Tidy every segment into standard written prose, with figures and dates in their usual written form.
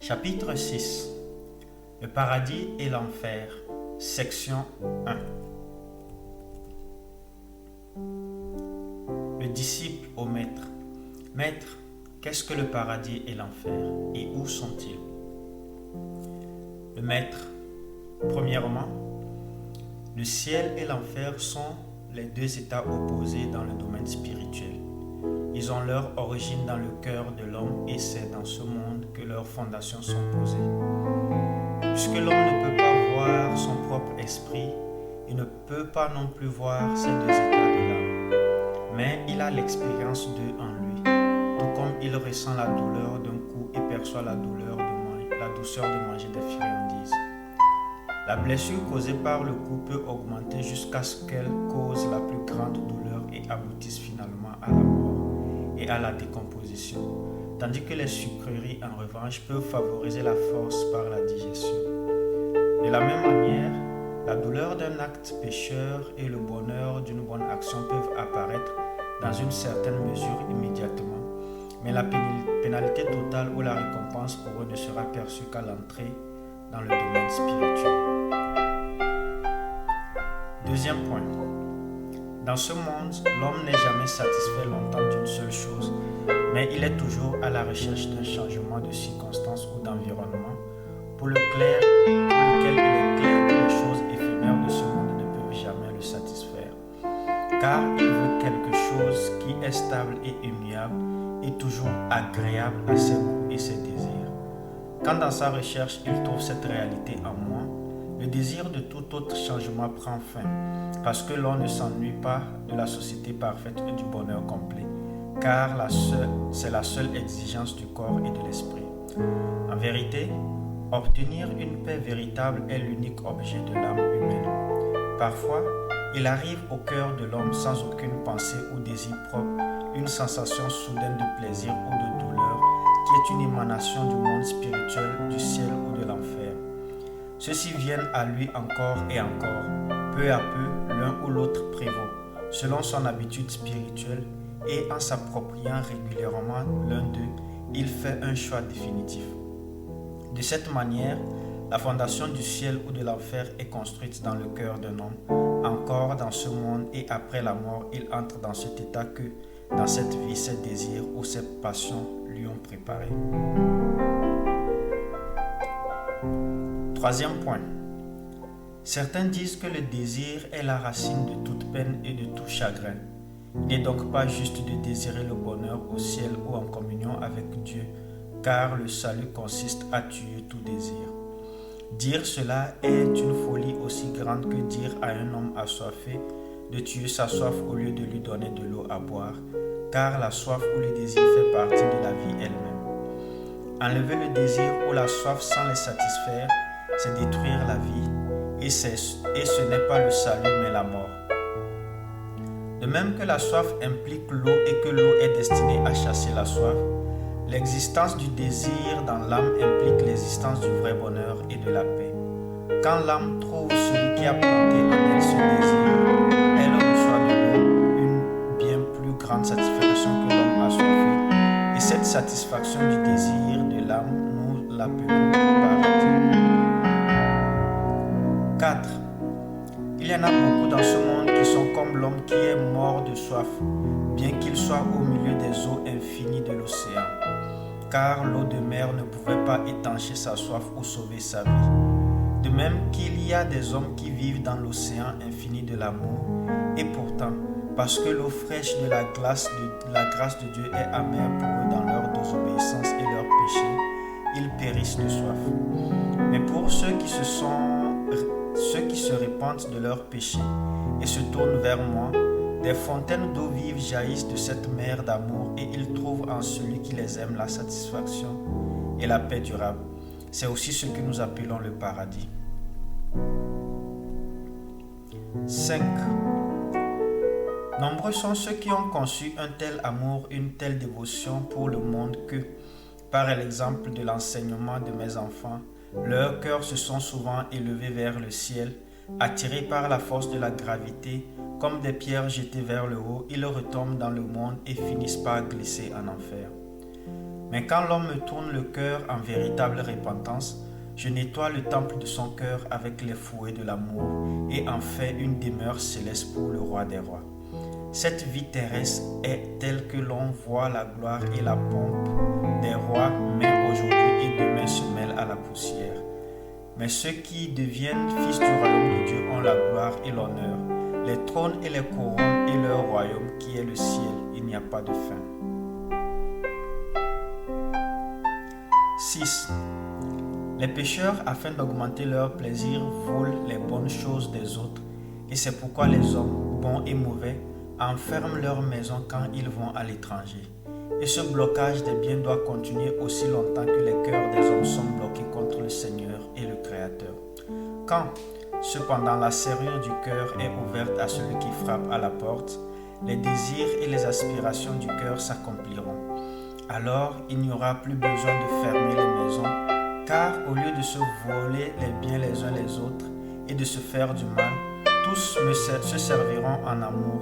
Chapitre 6. Le paradis et l'enfer. Section 1. Le disciple au maître. Maître, qu'est-ce que le paradis et l'enfer et où sont-ils? Le maître. Premièrement, le ciel et l'enfer sont les deux états opposés dans le domaine spirituel. Ils ont leur origine dans le cœur de l'homme et c'est dans ce monde que leurs fondations sont posées. Puisque l'homme ne peut pas voir son propre esprit, il ne peut pas non plus voir ces deux états de l'âme. Mais il a l'expérience d'eux en lui, tout comme il ressent la douleur d'un coup et perçoit la douceur de manger des friandises. La blessure causée par le coup peut augmenter jusqu'à ce qu'elle cause la plus grande douleur et aboutisse finalement à la mort et à la décomposition, tandis que les sucreries en revanche peuvent favoriser la force par la digestion. De la même manière, la douleur d'un acte pécheur et le bonheur d'une bonne action peuvent apparaître dans une certaine mesure immédiatement, mais la pénalité totale ou la récompense pour eux ne sera perçue qu'à l'entrée dans le domaine spirituel. Deuxième point. Dans ce monde, l'homme n'est jamais satisfait longtemps d'une seule chose, mais il est toujours à la recherche d'un changement de circonstances ou d'environnement pour lequel il est clair que les choses éphémères de ce monde ne peuvent jamais le satisfaire, car il veut quelque chose qui est stable et immuable et toujours agréable à ses goûts et ses désirs. Quand dans sa recherche il trouve cette réalité en moi, le désir de tout autre changement prend fin, parce que l'on ne s'ennuie pas de la société parfaite et du bonheur complet, car c'est la seule exigence du corps et de l'esprit. En vérité, obtenir une paix véritable est l'unique objet de l'âme humaine. Parfois, il arrive au cœur de l'homme sans aucune pensée ou désir propre, une sensation soudaine de plaisir ou de douleur qui est une émanation du monde spirituel, du ciel ou de l'enfer. Ceux-ci viennent à lui encore et encore. Peu à peu, l'un ou l'autre prévaut, selon son habitude spirituelle, et en s'appropriant régulièrement l'un d'eux, il fait un choix définitif. De cette manière, la fondation du ciel ou de l'enfer est construite dans le cœur d'un homme, encore dans ce monde, et après la mort, il entre dans cet état que, dans cette vie, ses désirs ou ses passions lui ont préparé. Troisième point. Certains disent que le désir est la racine de toute peine et de tout chagrin. Il n'est donc pas juste de désirer le bonheur au ciel ou en communion avec Dieu, car le salut consiste à tuer tout désir. Dire cela est une folie aussi grande que dire à un homme assoiffé de tuer sa soif au lieu de lui donner de l'eau à boire, car la soif ou le désir fait partie de la vie elle-même. Enlever le désir ou la soif sans les satisfaire, c'est détruire la vie, et ce n'est pas le salut mais la mort. De même que la soif implique l'eau et que l'eau est destinée à chasser la soif, l'existence du désir dans l'âme implique l'existence du vrai bonheur et de la paix. Quand l'âme trouve celui qui a planté en elle ce désir, elle reçoit de l'eau une bien plus grande satisfaction que l'homme assoiffé, et cette satisfaction du désir de l'âme, nous l'appelons paradis. 4. Il y en a beaucoup dans ce monde qui sont comme l'homme qui est mort de soif, bien qu'il soit au milieu des eaux infinies de l'océan, car l'eau de mer ne pouvait pas étancher sa soif ou sauver sa vie. De même qu'il y a des hommes qui vivent dans l'océan infini de l'amour, et pourtant, parce que l'eau fraîche de la grâce de Dieu est amère pour eux dans leur désobéissance et leur péché, ils périssent de soif. Mais pour ceux qui se repentent de leurs péchés et se tournent vers moi, des fontaines d'eau vive jaillissent de cette mer d'amour et ils trouvent en celui qui les aime la satisfaction et la paix durable. C'est aussi ce que nous appelons le paradis. 5. Nombreux sont ceux qui ont conçu un tel amour, une telle dévotion pour le monde que, par l'exemple de l'enseignement de mes enfants, leurs cœurs se sont souvent élevés vers le ciel, attirés par la force de la gravité, comme des pierres jetées vers le haut, ils retombent dans le monde et finissent par glisser en enfer. Mais quand l'homme me tourne le cœur en véritable repentance, je nettoie le temple de son cœur avec les fouets de l'amour et en fais une demeure céleste pour le roi des rois. Cette vie terrestre est telle que l'on voit la gloire et la pompe des rois, mais aujourd'hui et demain se mêlent à la poussière. Mais ceux qui deviennent fils du royaume de Dieu ont la gloire et l'honneur, les trônes et les couronnes et leur royaume qui est le ciel, il n'y a pas de fin. 6. Les pécheurs, afin d'augmenter leur plaisir, volent les bonnes choses des autres, et c'est pourquoi les hommes, bons et mauvais, enferment leur maison quand ils vont à l'étranger. Et ce blocage des biens doit continuer aussi longtemps que les cœurs des hommes sont bloqués contre le Seigneur et le Créateur. Quand, cependant, la serrure du cœur est ouverte à celui qui frappe à la porte, les désirs et les aspirations du cœur s'accompliront. Alors, il n'y aura plus besoin de fermer les maisons, car au lieu de se voler les biens les uns les autres et de se faire du mal, tous se serviront en amour.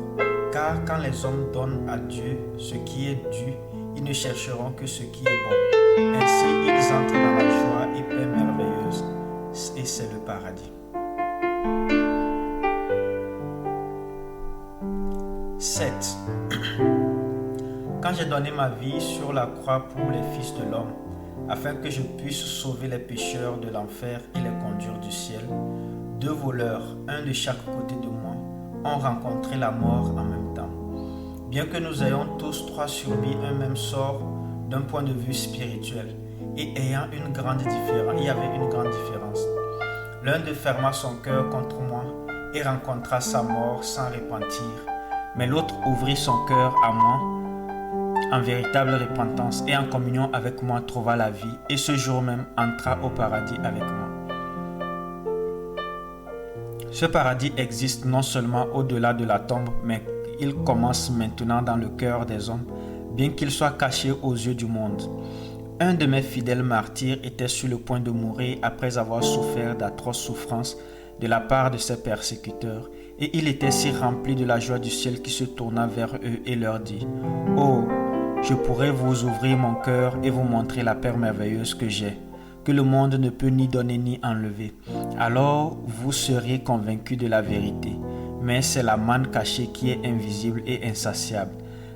Car quand les hommes donnent à Dieu ce qui est dû, ils ne chercheront que ce qui est bon. Ainsi, ils entrent dans la joie et paix merveilleuse, et c'est le paradis. 7. Quand j'ai donné ma vie sur la croix pour les fils de l'homme, afin que je puisse sauver les pécheurs de l'enfer et les conduire du ciel, 2 voleurs, un de chaque côté de moi, ont rencontré la mort en même temps. Bien que nous ayons tous 3 subi un même sort d'un point de vue spirituel, et ayant il y avait une grande différence. L'un d'eux ferma son cœur contre moi et rencontra sa mort sans repentir, mais l'autre ouvrit son cœur à moi en véritable repentance et en communion avec moi trouva la vie et ce jour même entra au paradis avec moi. Ce paradis existe non seulement au-delà de la tombe, mais il commence maintenant dans le cœur des hommes, bien qu'il soit caché aux yeux du monde. Un de mes fidèles martyrs était sur le point de mourir après avoir souffert d'atroces souffrances de la part de ses persécuteurs, et il était si rempli de la joie du ciel qu'il se tourna vers eux et leur dit « Oh, je pourrais vous ouvrir mon cœur et vous montrer la paix merveilleuse que j'ai, que le monde ne peut ni donner ni enlever. Alors vous seriez convaincus de la vérité. Mais c'est la manne cachée qui est invisible et insatiable.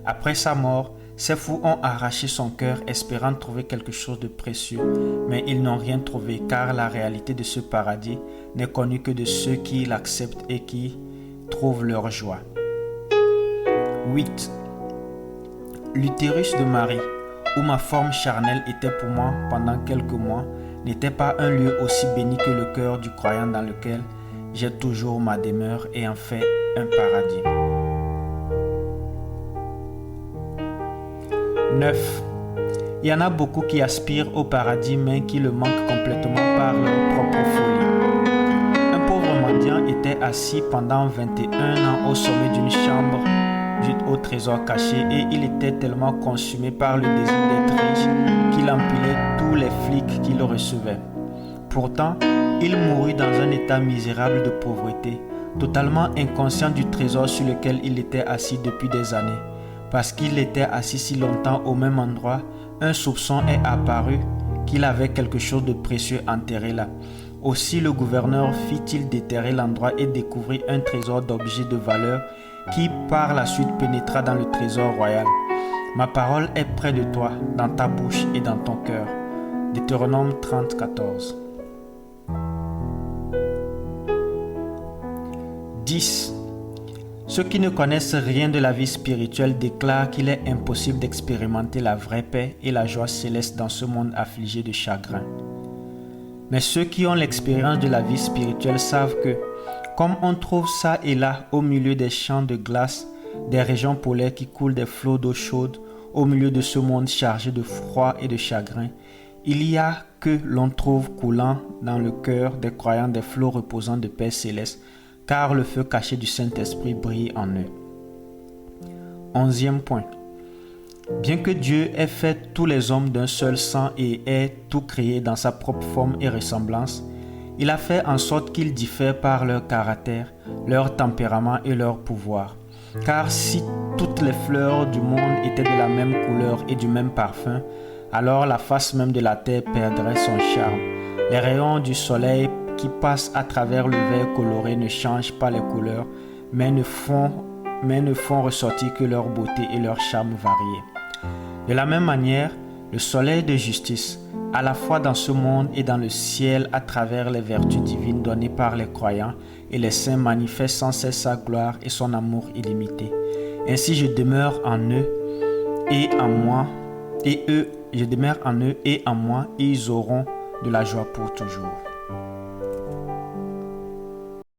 Après sa mort, ces fous ont arraché son cœur espérant trouver quelque chose de précieux, mais ils n'ont rien trouvé car la réalité de ce paradis n'est connue que de ceux qui l'acceptent et qui trouvent leur joie. 8. L'utérus de Marie, où ma forme charnelle était pour moi pendant quelques mois, n'était pas un lieu aussi béni que le cœur du croyant dans lequel j'ai toujours ma demeure et en fait un paradis. 9. Il y en a beaucoup qui aspirent au paradis mais qui le manquent complètement par leur propre folie. Un pauvre mendiant était assis pendant 21 ans au sommet d'une chambre au trésor caché et il était tellement consumé par le désir d'être riche qu'il empilait tous les flics qu'il recevait. Pourtant, il mourut dans un état misérable de pauvreté, totalement inconscient du trésor sur lequel il était assis depuis des années. Parce qu'il était assis si longtemps au même endroit, un soupçon est apparu qu'il avait quelque chose de précieux enterré là. Aussi le gouverneur fit-il déterrer l'endroit et découvrit un trésor d'objets de valeur qui par la suite pénétra dans le trésor royal. Ma parole est près de toi, dans ta bouche et dans ton cœur. Deutéronome 30, 14. 10. Ceux qui ne connaissent rien de la vie spirituelle déclarent qu'il est impossible d'expérimenter la vraie paix et la joie céleste dans ce monde affligé de chagrin. Mais ceux qui ont l'expérience de la vie spirituelle savent que, comme on trouve ça et là au milieu des champs de glace, des régions polaires qui coulent des flots d'eau chaude, au milieu de ce monde chargé de froid et de chagrin, il y a que l'on trouve coulant dans le cœur des croyants des flots reposants de paix céleste, car le feu caché du Saint-Esprit brille en eux. 11e point. Bien que Dieu ait fait tous les hommes d'un seul sang et ait tout créé dans sa propre forme et ressemblance, il a fait en sorte qu'ils diffèrent par leur caractère, leur tempérament et leur pouvoir. Car si toutes les fleurs du monde étaient de la même couleur et du même parfum, alors la face même de la terre perdrait son charme. Les rayons du soleil qui passent à travers le verre coloré ne changent pas les couleurs, mais ne font ressortir que leur beauté et leur charme variés. De la même manière, le soleil de justice, à la fois dans ce monde et dans le ciel à travers les vertus divines données par les croyants et les saints, manifeste sans cesse sa gloire et son amour illimité. Ainsi je demeure en eux et en moi, je demeure en eux et en moi, et ils auront de la joie pour toujours.